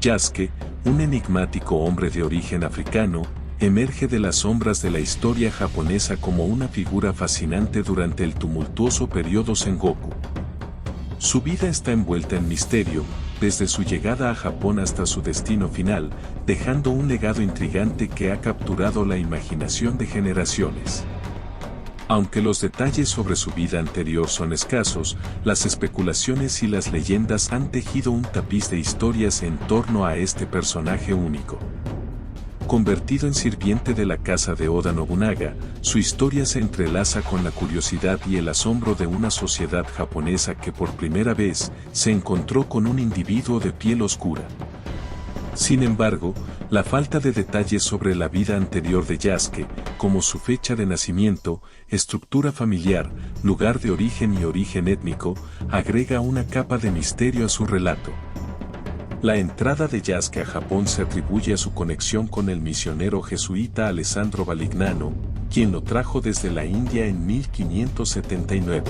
Yasuke, un enigmático hombre de origen africano, emerge de las sombras de la historia japonesa como una figura fascinante durante el tumultuoso periodo Sengoku. Su vida está envuelta en misterio, desde su llegada a Japón hasta su destino final, dejando un legado intrigante que ha capturado la imaginación de generaciones. Aunque los detalles sobre su vida anterior son escasos, las especulaciones y las leyendas han tejido un tapiz de historias en torno a este personaje único. Convertido en sirviente de la casa de Oda Nobunaga, su historia se entrelaza con la curiosidad y el asombro de una sociedad japonesa que por primera vez se encontró con un individuo de piel oscura. Sin embargo, la falta de detalles sobre la vida anterior de Yasuke, como su fecha de nacimiento, estructura familiar, lugar de origen y origen étnico, agrega una capa de misterio a su relato. La entrada de Yasuke a Japón se atribuye a su conexión con el misionero jesuita Alessandro Valignano, quien lo trajo desde la India en 1579.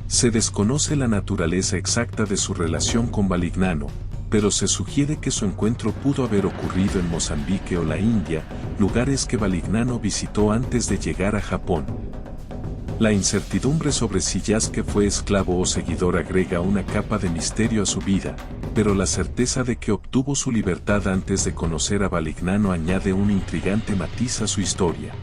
Se desconoce la naturaleza exacta de su relación con Valignano, pero se sugiere que su encuentro pudo haber ocurrido en Mozambique o la India, lugares que Valignano visitó antes de llegar a Japón. La incertidumbre sobre si Yasuke fue esclavo o seguidor agrega una capa de misterio a su vida, pero la certeza de que obtuvo su libertad antes de conocer a Valignano añade un intrigante matiz a su historia.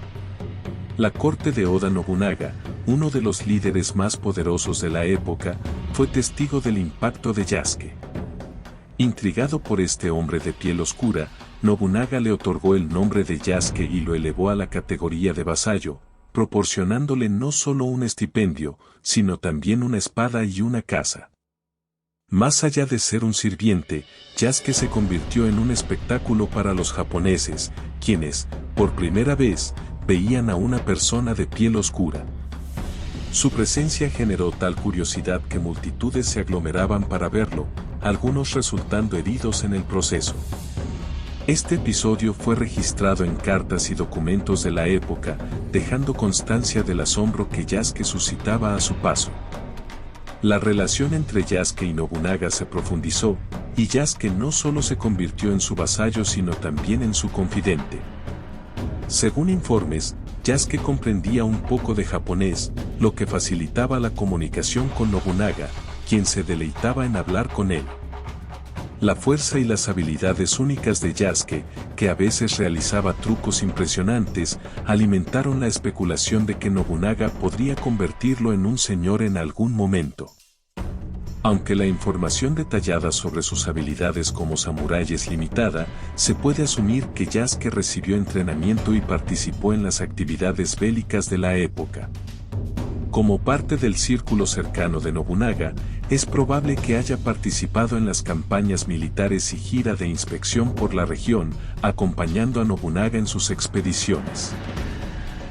La corte de Oda Nobunaga, uno de los líderes más poderosos de la época, fue testigo del impacto de Yasuke. Intrigado por este hombre de piel oscura, Nobunaga le otorgó el nombre de Yasuke y lo elevó a la categoría de vasallo, proporcionándole no solo un estipendio, sino también una espada y una casa. Más allá de ser un sirviente, Yasuke se convirtió en un espectáculo para los japoneses, quienes, por primera vez, veían a una persona de piel oscura. Su presencia generó tal curiosidad que multitudes se aglomeraban para verlo, algunos resultando heridos en el proceso. Este episodio fue registrado en cartas y documentos de la época, dejando constancia del asombro que Yasuke suscitaba a su paso. La relación entre Yasuke y Nobunaga se profundizó, y Yasuke no solo se convirtió en su vasallo sino también en su confidente. Según informes, Yasuke comprendía un poco de japonés, lo que facilitaba la comunicación con Nobunaga, quien se deleitaba en hablar con él. La fuerza y las habilidades únicas de Yasuke, que a veces realizaba trucos impresionantes, alimentaron la especulación de que Nobunaga podría convertirlo en un señor en algún momento. Aunque la información detallada sobre sus habilidades como samurái es limitada, se puede asumir que Yasuke recibió entrenamiento y participó en las actividades bélicas de la época. Como parte del círculo cercano de Nobunaga, es probable que haya participado en las campañas militares y gira de inspección por la región, acompañando a Nobunaga en sus expediciones.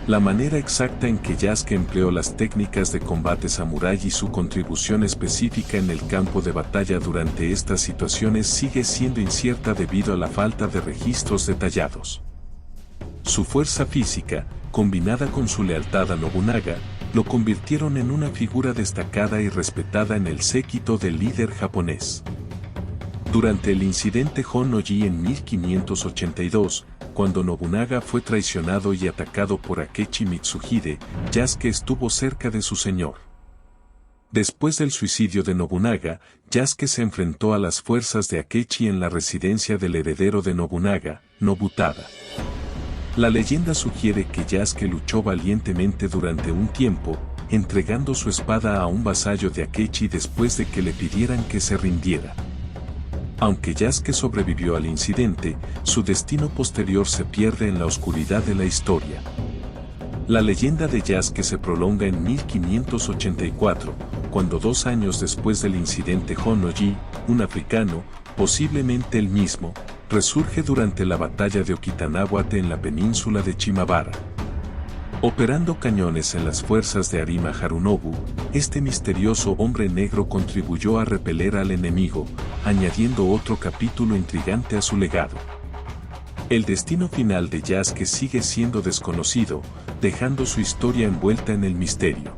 La manera exacta en que Yasuke empleó las técnicas de combate samurái y su contribución específica en el campo de batalla durante estas situaciones sigue siendo incierta debido a la falta de registros detallados. Su fuerza física, combinada con su lealtad a Nobunaga, lo convirtieron en una figura destacada y respetada en el séquito del líder japonés. Durante el incidente Hon-no-ji en 1582, cuando Nobunaga fue traicionado y atacado por Akechi Mitsuhide, Yasuke estuvo cerca de su señor. Después del suicidio de Nobunaga, Yasuke se enfrentó a las fuerzas de Akechi en la residencia del heredero de Nobunaga, Nobutada. La leyenda sugiere que Yasuke luchó valientemente durante un tiempo, entregando su espada a un vasallo de Akechi después de que le pidieran que se rindiera. Aunque Yasuke sobrevivió al incidente, su destino posterior se pierde en la oscuridad de la historia. La leyenda de Yasuke se prolonga en 1584, cuando 2 años después del incidente Hon-no-ji, un africano, posiblemente el mismo, resurge durante la batalla de Okinawa en la península de Shimabara. Operando cañones en las fuerzas de Arima Harunobu, este misterioso hombre negro contribuyó a repeler al enemigo, añadiendo otro capítulo intrigante a su legado. El destino final de Yasuke sigue siendo desconocido, dejando su historia envuelta en el misterio.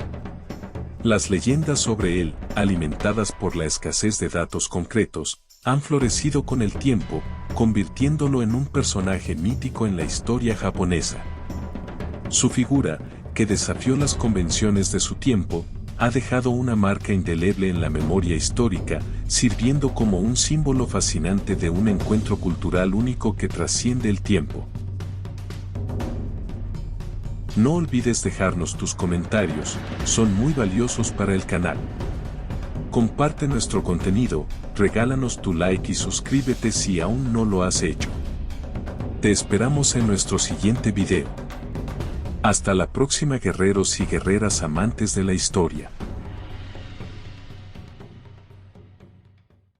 Las leyendas sobre él, alimentadas por la escasez de datos concretos, han florecido con el tiempo, convirtiéndolo en un personaje mítico en la historia japonesa. Su figura, que desafió las convenciones de su tiempo, ha dejado una marca indeleble en la memoria histórica, sirviendo como un símbolo fascinante de un encuentro cultural único que trasciende el tiempo. No olvides dejarnos tus comentarios, son muy valiosos para el canal. Comparte nuestro contenido, regálanos tu like y suscríbete si aún no lo has hecho. Te esperamos en nuestro siguiente video. Hasta la próxima, guerreros y guerreras amantes de la historia.